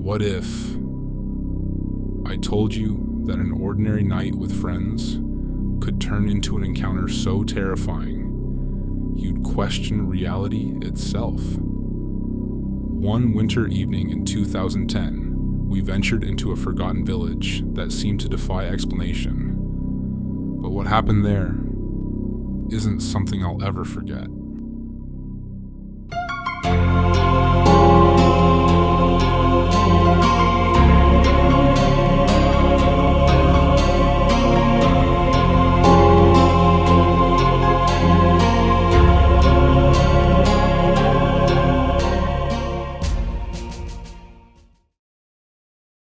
What if I told you that an ordinary night with friends could turn into an encounter so terrifying you'd question reality itself? One winter evening in 2010, we ventured into a forgotten village that seemed to defy explanation. But what happened there isn't something I'll ever forget.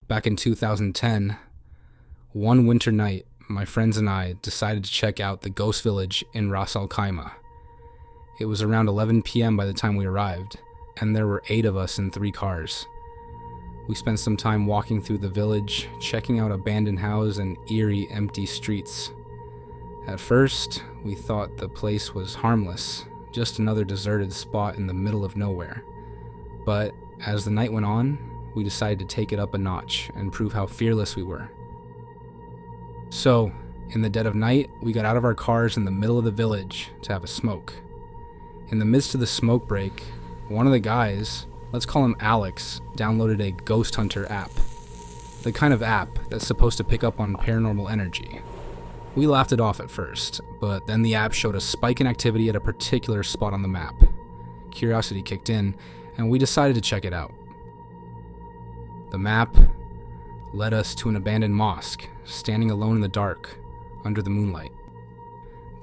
Back in 2010, one winter night, my friends and I decided to check out the ghost village in Ras Al Khaimah. It was around 11 p.m. by the time we arrived, and there were 8 of us in 3 cars. We spent some time walking through the village, checking out abandoned houses and eerie, empty streets. At first, we thought the place was harmless, just another deserted spot in the middle of nowhere. But as the night went on, we decided to take it up a notch and prove how fearless we were. So, in the dead of night, we got out of our cars in the middle of the village to have a smoke. In the midst of the smoke break, one of the guys, let's call him Alex, downloaded a ghost hunter app. The kind of app that's supposed to pick up on paranormal energy. We laughed it off at first, but then the app showed a spike in activity at a particular spot on the map. Curiosity kicked in, and we decided to check it out. The map led us to an abandoned mosque, standing alone in the dark, under the moonlight.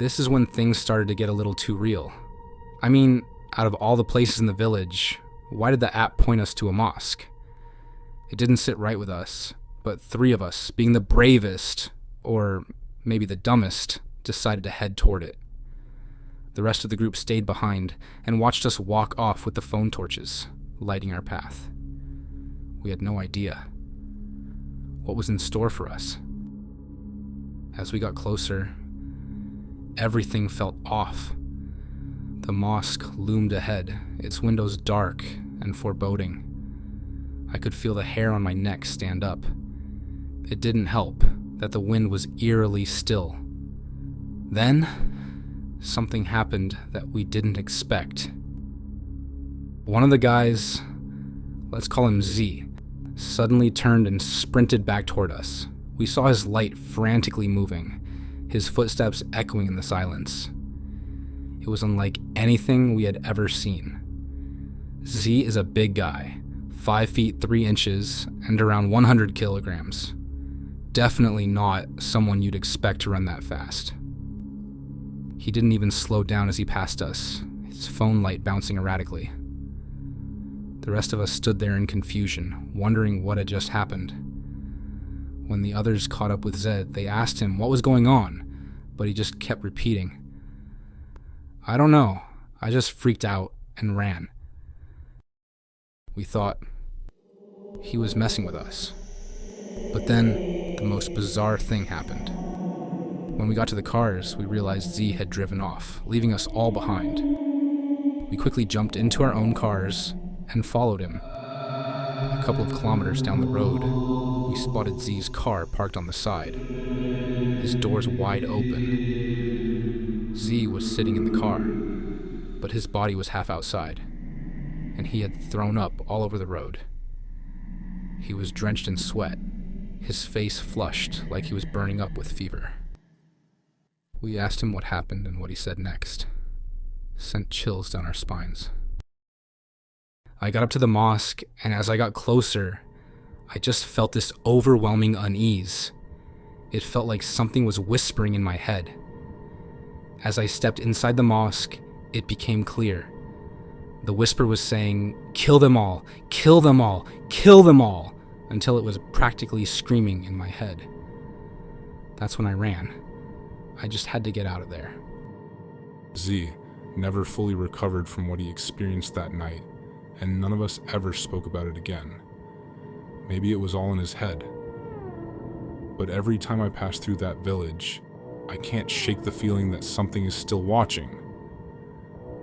This is when things started to get a little too real. I mean, out of all the places in the village, why did the app point us to a mosque? It didn't sit right with us, but 3 of us, being the bravest, or maybe the dumbest, decided to head toward it. The rest of the group stayed behind and watched us walk off with the phone torches, lighting our path. We had no idea what was in store for us. As we got closer, everything felt off. The mosque loomed ahead, its windows dark and foreboding. I could feel the hair on my neck stand up. It didn't help that the wind was eerily still. Then, something happened that we didn't expect. One of the guys, let's call him Z, suddenly turned and sprinted back toward us. We saw his light frantically moving, his footsteps echoing in the silence. It was unlike anything we had ever seen. Z is a big guy, 5 feet 3 inches and around 100 kilograms. Definitely not someone you'd expect to run that fast. He didn't even slow down as he passed us, his phone light bouncing erratically. The rest of us stood there in confusion, wondering what had just happened. When the others caught up with Zed, they asked him what was going on, but he just kept repeating, "I don't know, I just freaked out and ran." We thought he was messing with us. But then, the most bizarre thing happened. When we got to the cars, we realized Z had driven off, leaving us all behind. We quickly jumped into our own cars and followed him. A couple of kilometers down the road, we spotted Z's car parked on the side, his doors wide open. Z was sitting in the car, but his body was half outside, and he had thrown up all over the road. He was drenched in sweat, his face flushed like he was burning up with fever. We asked him what happened, and what he said next sent chills down our spines. I got up to the mosque, and as I got closer, I just felt this overwhelming unease. It felt like something was whispering in my head. As I stepped inside the mosque, it became clear. The whisper was saying, "Kill them all, kill them all, kill them all," until it was practically screaming in my head. That's when I ran. I just had to get out of there. Z never fully recovered from what he experienced that night, and none of us ever spoke about it again. Maybe it was all in his head. But every time I pass through that village, I can't shake the feeling that something is still watching.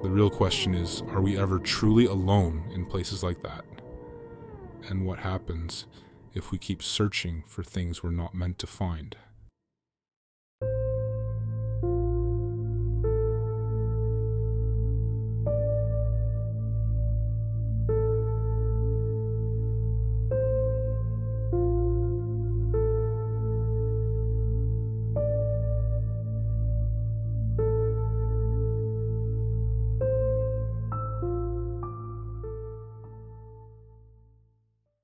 The real question is, are we ever truly alone in places like that? and what happens if we keep searching for things we're not meant to find.